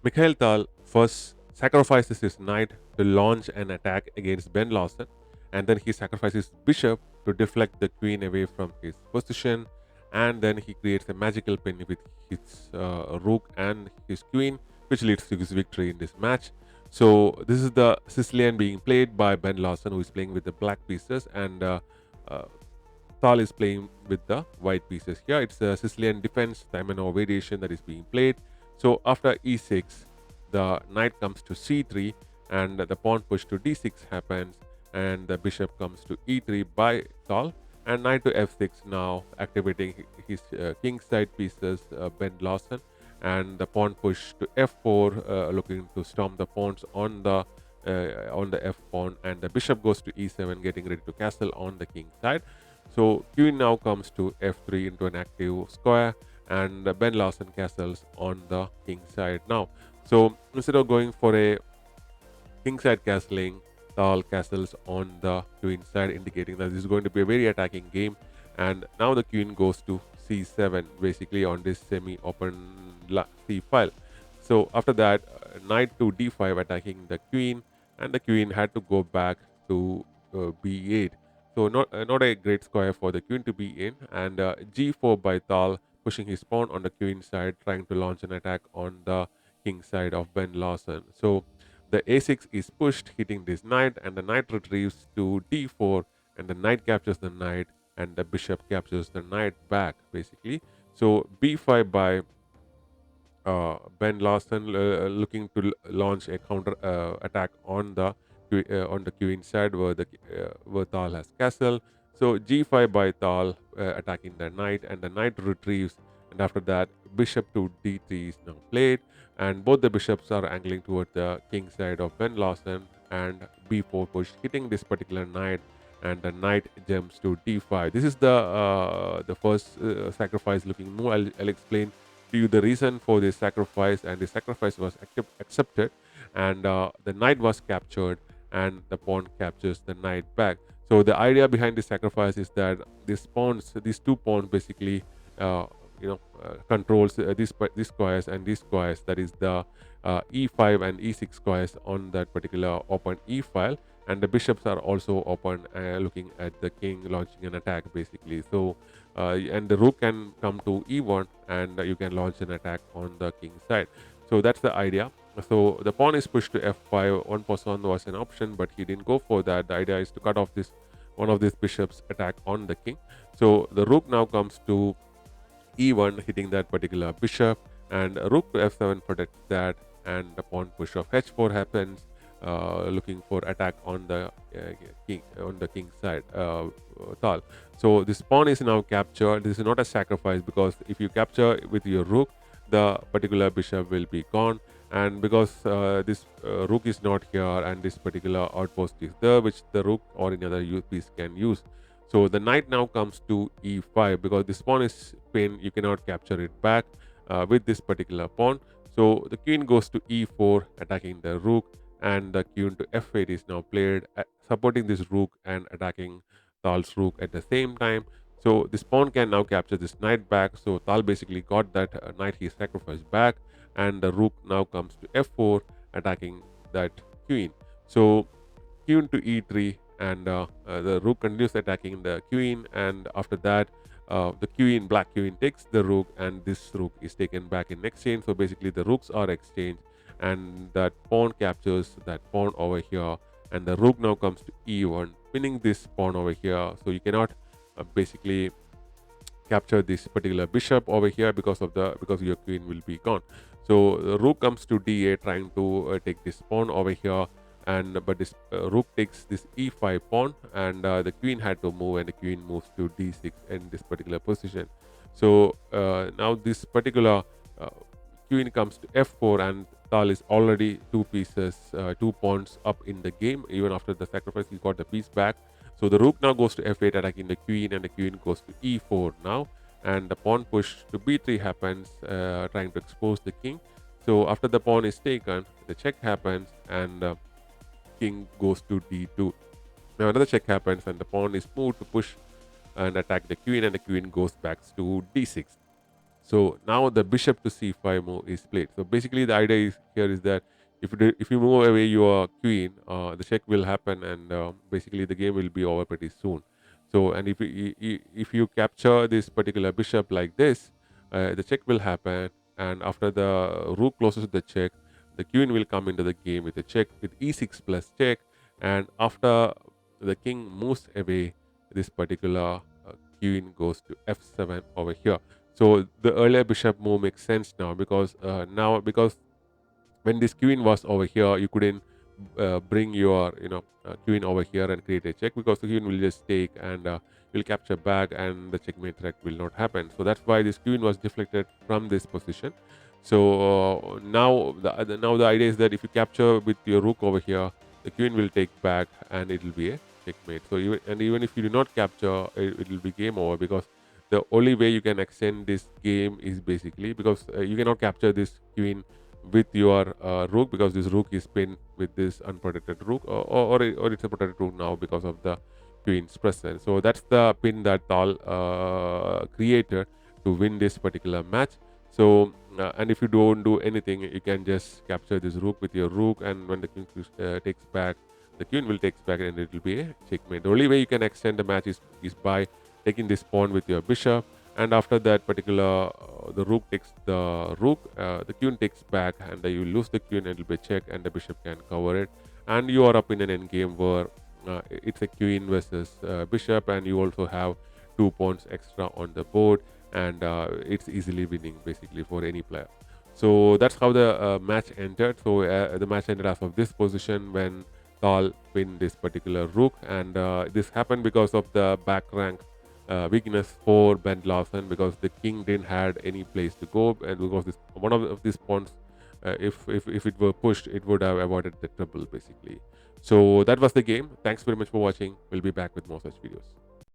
Mikhail Tal first sacrifices his knight to launch an attack against Ben Larsen, and then he sacrifices his bishop to deflect the queen away from his position, and then he creates a magical pin with his rook and his queen, which leads to his victory in this match. So this is the Sicilian being played by Ben Larsen, who is playing with the black pieces, and uh, Tal is playing with the white pieces. Here it's a Sicilian defense domino variation that is being played. So after e6, the knight comes to c3, and the pawn push to d6 happens, and the bishop comes to e3 by Tal, and knight to f6 now activating his king side pieces, Ben Larsen, and the pawn push to f4, looking to storm the pawns on the f pawn, and the bishop goes to e7, getting ready to castle on the king side. So queen now comes to f3 into an active square, and Ben Larsen castles on the king side now. So instead of going for a king side castling, Tal castles on the queen side, indicating that this is going to be a very attacking game. And now the queen goes to c7, basically on this semi-open c file. So after that, knight to d5 attacking the queen, and the queen had to go back to b8. So not a great square for the queen to be in, and g4 by Tal, pushing his pawn on the queen side, trying to launch an attack on the king side of Ben Larsen. So the a6 is pushed, hitting this knight, and the knight retrieves to d4, and the knight captures the knight, and the bishop captures the knight back, basically. So b5 by Ben Larsen, looking to launch a counter attack on the queen side where Tal has castle. So g5 by Tal, attacking the knight, and the knight retrieves, and after that bishop to d3 is now played, and both the bishops are angling toward the king side of Ben Larsen, and b4 push hitting this particular knight, and the knight jumps to d5. This is the first sacrifice looking more. I'll explain to you the reason for this sacrifice, and the sacrifice was accepted, and the knight was captured, and the pawn captures the knight back. So the idea behind this sacrifice is that these two pawns basically uh, controls these squares and these squares, that is the e5 and e6 squares on that particular open e file, and the bishops are also open, looking at the king launching an attack, basically. So and the rook can come to e1, and you can launch an attack on the king side. So that's the idea. So the pawn is pushed to f5. One person was an option, but he didn't go for that. The idea is to cut off this one of these bishops attack on the king. So the rook now comes to e1, hitting that particular bishop, and rook to f7 protects that, and the pawn push of h4 happens, looking for attack on the king side, Tal. So this pawn is now captured. This is not a sacrifice, because if you capture with your rook, the particular bishop will be gone, and because this rook is not here, and this particular outpost is there, which the rook or any other piece can use. So the knight now comes to e5, because this pawn is pinned, you cannot capture it back with this particular pawn. So the queen goes to e4, attacking the rook, and the queen to f8 is now played, supporting this rook and attacking Tal's rook at the same time. So this pawn can now capture this knight back. So Tal basically got that knight he sacrificed back, and the rook now comes to f4, attacking that queen. So queen to e3, and the rook continues attacking the queen, and after that the black queen takes the rook, and this rook is taken back in exchange. So basically the rooks are exchanged, and that pawn captures that pawn over here, and the rook now comes to e1, pinning this pawn over here. So you cannot basically capture this particular bishop over here, because your queen will be gone. So the rook comes to d8, trying to take this pawn over here, and but this rook takes this e5 pawn, and the queen had to move, and the queen moves to d6 in this particular position. So now this particular uh, queen comes to f4, and Tal is already two pawns up in the game. Even after the sacrifice, he got the piece back. So the rook now goes to f8, attacking the queen, and the queen goes to e4 now, and the pawn push to b3 happens, trying to expose the king. So after the pawn is taken, the check happens, and king goes to d2. Now another check happens, and the pawn is moved to push and attack the queen, and the queen goes back to d6. So now the bishop to c5 move is played. So basically, the idea is here is that if you move away your queen, the check will happen, and basically the game will be over pretty soon. So, and if you capture this particular bishop like this, the check will happen, and after the rook closes the check, the queen will come into the game with a check with e6 plus check, and after the king moves away, this particular queen goes to f7 over here. So the earlier bishop move makes sense now, because because when this queen was over here, you couldn't bring your queen over here and create a check, because the queen will just take, and will capture back, and the checkmate threat will not happen. So that's why this queen was deflected from this position. So now the idea is that if you capture with your rook over here, the queen will take back, and it will be a checkmate. So even if you do not capture, it will be game over, because the only way you can extend this game is basically because you cannot capture this queen with your rook, because this rook is pinned with this unprotected rook, or it's a protected rook now because of the queen's presence. So that's the pin that Tal created to win this particular match. So and if you don't do anything, you can just capture this rook with your rook, and when the king takes back, the queen will take back, and it will be a checkmate. The only way you can extend the match is by taking this pawn with your bishop, and after that particular the rook takes the rook, the queen takes back, and you lose the queen, and it will be a check, and the bishop can cover it, and you are up in an endgame where it's a queen versus bishop, and you also have 2 pawns extra on the board, and it's easily winning basically for any player. So that's how the match ended. So the match ended as of this position when Tal win this particular rook, and this happened because of the back rank weakness for Ben Larsen, because the king didn't had any place to go, and because this one of these pawns, if it were pushed, it would have avoided the trouble basically. So that was the game. Thanks very much for watching. We'll be back with more such videos.